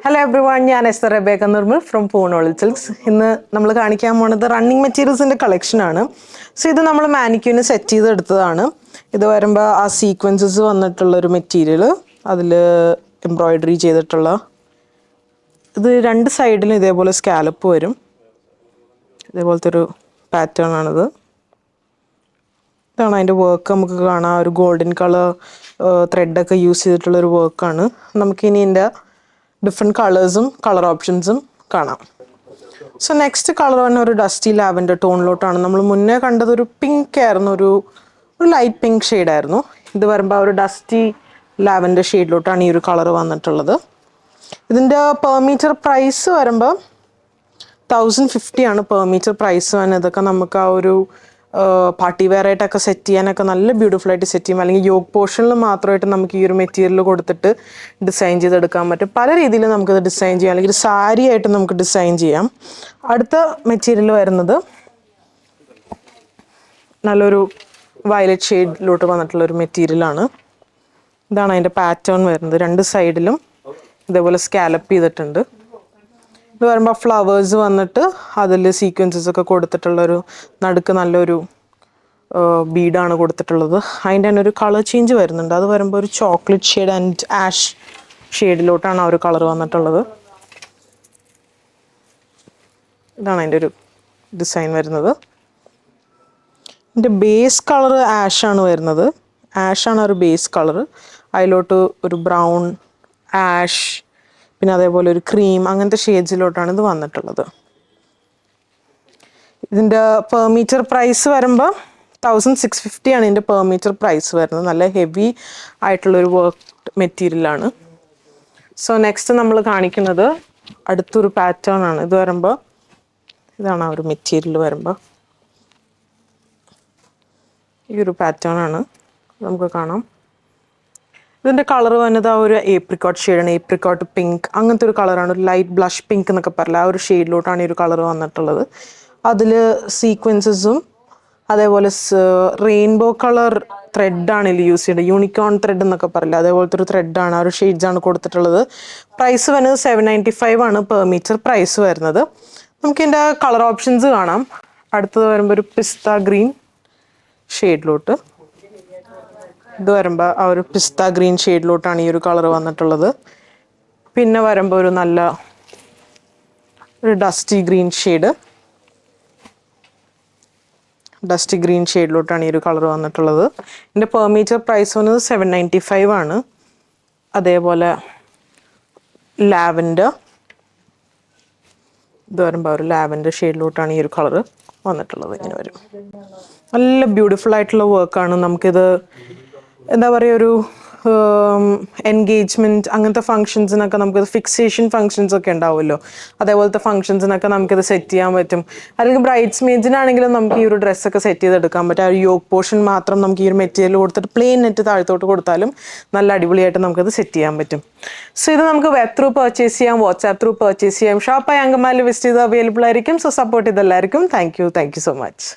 Hello everyone, I am Esther Rebecca Nirmal from Poonol Silks. ഇന്ന് നമ്മൾ കാണിക്കാൻ പോകുന്നത് റണ്ണിങ് മെറ്റീരിയൽസിന്റെ കളക്ഷൻ ആണ്. സോ ഇത് നമ്മൾ മാനിക്യൂന് സെറ്റ് ചെയ്തെടുത്തതാണ്. ഇത് വരുമ്പോൾ ആ സീക്വൻസസ് വന്നിട്ടുള്ള ഒരു മെറ്റീരിയൽ അതിൽ എംബ്രോയിഡറി ചെയ്തിട്ടുള്ള ഇത് രണ്ട് സൈഡിലും ഇതേപോലെ സ്കാലപ്പ് വരും. ഇതേപോലത്തെ ഒരു പാറ്റേൺ ആണിത്. ഇതാണ് അതിൻ്റെ വർക്ക്. നമുക്ക് കാണാം ഒരു ഗോൾഡൻ കളർ ത്രെഡൊക്കെ യൂസ് ചെയ്തിട്ടുള്ളൊരു വർക്കാണ്. നമുക്കിനി ഇതിൻ്റെ ഡിഫറെൻറ്റ് കളേഴ്സും കളർ ഓപ്ഷൻസും കാണാം. സോ നെക്സ്റ്റ് കളർ തന്നെ ഒരു ഡസ്റ്റി ലാവൻഡർ ടോണിലോട്ടാണ്. നമ്മൾ മുന്നേ കണ്ടതൊരു പിങ്ക് ആയിരുന്നു, ഒരു ലൈറ്റ് പിങ്ക് ഷെയ്ഡായിരുന്നു. ഇത് വരുമ്പോൾ ഒരു ഡസ്റ്റി ലാവൻഡർ ഷെയ്ഡിലോട്ടാണ് ഈ ഒരു കളർ വന്നിട്ടുള്ളത്. ഇതിൻ്റെ പെർ മീറ്റർ പ്രൈസ് വരുമ്പോൾ 1050 ആണ് പെർ മീറ്റർ പ്രൈസ് തന്നെ. ഇതൊക്കെ നമുക്ക് ആ ഒരു പാർട്ടി വെയർ ആയിട്ടൊക്കെ സെറ്റ് ചെയ്യാനൊക്കെ നല്ല ബ്യൂട്ടിഫുൾ ആയിട്ട് സെറ്റ് ചെയ്യും. അല്ലെങ്കിൽ യോഗ് പോർഷനിൽ മാത്രമായിട്ട് നമുക്ക് ഈ ഒരു മെറ്റീരിയൽ കൊടുത്തിട്ട് ഡിസൈൻ ചെയ്തെടുക്കാൻ പറ്റും. പല രീതിയിൽ നമുക്കിത് ഡിസൈൻ ചെയ്യാം, അല്ലെങ്കിൽ സാരി ആയിട്ട് നമുക്ക് ഡിസൈൻ ചെയ്യാം. അടുത്ത മെറ്റീരിയൽ വരുന്നത് നല്ലൊരു വയലറ്റ് ഷെയ്ഡിലോട്ട് വന്നിട്ടുള്ളൊരു മെറ്റീരിയലാണ്. ഇതാണ് അതിൻ്റെ പാറ്റേൺ വരുന്നത്. രണ്ട് സൈഡിലും ഇതേപോലെ സ്കാലപ്പ് ചെയ്തിട്ടുണ്ട്. ഇത് വരുമ്പോൾ ഫ്ലവേഴ്സ് വന്നിട്ട് അതിൽ സീക്വൻസസ് ഒക്കെ കൊടുത്തിട്ടുള്ളൊരു നടുക്ക് നല്ലൊരു ബീഡാണ് കൊടുത്തിട്ടുള്ളത്. അതിൻ്റെ തന്നെ ഒരു കളർ ചേഞ്ച് വരുന്നുണ്ട്. അത് വരുമ്പോൾ ഒരു ചോക്ലേറ്റ് ഷെയ്ഡ് ആൻഡ് ആഷ് ഷെയ്ഡിലോട്ടാണ് ആ ഒരു കളർ വന്നിട്ടുള്ളത്. ഇതാണ് അതിൻ്റെ ഒരു ഡിസൈൻ വരുന്നത്. ഇതിൻ്റെ ബേസ് കളർ ആഷാണ് വരുന്നത്. ആഷാണ് ഒരു ബേസ് കളർ. അതിലോട്ട് ഒരു ബ്രൗൺ, ആഷ്, പിന്നെ അതേപോലെ ഒരു ക്രീം, അങ്ങനത്തെ ഷെയ്ഡ്സിലോട്ടാണ് ഇത് വന്നിട്ടുള്ളത്. ഇതിൻ്റെ പെർ മീറ്റർ പ്രൈസ് വരുമ്പോൾ 1650 ആണ് ഇതിൻ്റെ പെർ മീറ്റർ പ്രൈസ് വരുന്നത്. നല്ല ഹെവി ആയിട്ടുള്ളൊരു വർക്ക് മെറ്റീരിയലാണ്. സോ നെക്സ്റ്റ് നമ്മൾ കാണിക്കുന്നത് അടുത്തൊരു പാറ്റേൺ ആണ്. ഇത് വരുമ്പോൾ ഇതാണ് ആ ഒരു മെറ്റീരിയൽ വരുമ്പോൾ ഈ ഒരു പാറ്റേൺ ആണ് നമുക്ക് കാണാം. ഇതിൻ്റെ കളർ വന്നത് ആ ഒരു ഏപ്രിക്കോട്ട് ഷെയ്ഡാണ്. ഏപ്രിക്കോട്ട് പിങ്ക് അങ്ങനത്തെ ഒരു കളറാണ്. ഒരു ലൈറ്റ് ബ്ലഷ് പിങ്ക് എന്നൊക്കെ പറയില്ല, ആ ഒരു ഷെയ്ഡിലോട്ടാണ് ഈ ഒരു കളർ വന്നിട്ടുള്ളത്. അതിൽ സീക്വൻസസും അതേപോലെ റെയിൻബോ കളർ ത്രെഡാണ് ഇതിൽ യൂസ് ചെയ്യുന്നത്. യൂണിക്കോൺ ത്രെഡ് എന്നൊക്കെ പറയില്ല, അതേപോലത്തെ ഒരു ത്രെഡാണ്, ആ ഒരു ഷെയ്ഡ്സാണ് കൊടുത്തിട്ടുള്ളത്. പ്രൈസ് വരുന്നത് 795 ആണ് പെർ മീറ്റർ പ്രൈസ് വരുന്നത്. നമുക്കിതിൻ്റെ കളർ ഓപ്ഷൻസ് കാണാം. അടുത്തത് വരുമ്പോൾ ഒരു പിസ്ത ഗ്രീൻ ഷെയ്ഡിലോട്ട്, ഇത് വരുമ്പോൾ ആ ഒരു പിസ്ത ഗ്രീൻ ഷെയ്ഡിലോട്ടാണ് ഈ ഒരു കളർ വന്നിട്ടുള്ളത്. പിന്നെ വരുമ്പോൾ ഒരു നല്ല ഒരു ഡസ്റ്റി ഗ്രീൻ ഷെയ്ഡിലോട്ടാണ് ഈ ഒരു കളർ വന്നിട്ടുള്ളത്. ഇതിൻ്റെ പെർ മീറ്റർ പ്രൈസ് വന്നത് 795 ആണ്. അതേപോലെ ലാവൻഡർ, ഇത് വരുമ്പോൾ ഒരു ലാവൻഡർ ഷെയ്ഡിലോട്ടാണ് ഈ ഒരു കളർ വന്നിട്ടുള്ളത്. ഇങ്ങനെ വരും. നല്ല ബ്യൂട്ടിഫുൾ ആയിട്ടുള്ള വർക്കാണ്. നമുക്കിത് എന്താ പറയുക, ഒരു എൻഗേജ്മെൻറ്റ് അങ്ങനത്തെ ഫങ്ഷൻസിനൊക്കെ നമുക്കിത് ഫിക്സേഷൻ ഫങ്ഷൻസ് ഒക്കെ ഉണ്ടാവുമല്ലോ, അതേപോലത്തെ ഫങ്ഷൻസിനൊക്കെ നമുക്കിത് സെറ്റ് ചെയ്യാൻ പറ്റും. അല്ലെങ്കിൽ ബ്രൈഡ്സ് മെയ്ഡ്സിനാണെങ്കിലും നമുക്ക് ഈ ഒരു ഡ്രസ്സൊക്കെ സെറ്റ് ചെയ്തെടുക്കാൻ പറ്റും. ആ ഒരു യോഗ് പോർഷൻ മാത്രം നമുക്ക് ഈ ഒരു മെറ്റീരിയൽ കൊടുത്തിട്ട് പ്ലെയിൻ നെറ്റ് താഴത്തോട്ട് കൊടുത്താലും നല്ല അടിപൊളിയായിട്ട് നമുക്കത് സെറ്റ് ചെയ്യാൻ പറ്റും. സോ ഇത് നമുക്ക് വെബ് ത്രൂ പർച്ചേസ് ചെയ്യാം, വാട്സാപ്പ് ത്രൂ പർച്ചേസ് ചെയ്യാം. ഷോപ്പായി അങ്കമാലി വിസിറ്റ് ചെയ്ത് അവൈലബിൾ ആയിരിക്കും. സോ സപ്പോർട്ട് ചെയ്തെല്ലാവർക്കും താങ്ക് യു സോ മച്ച്.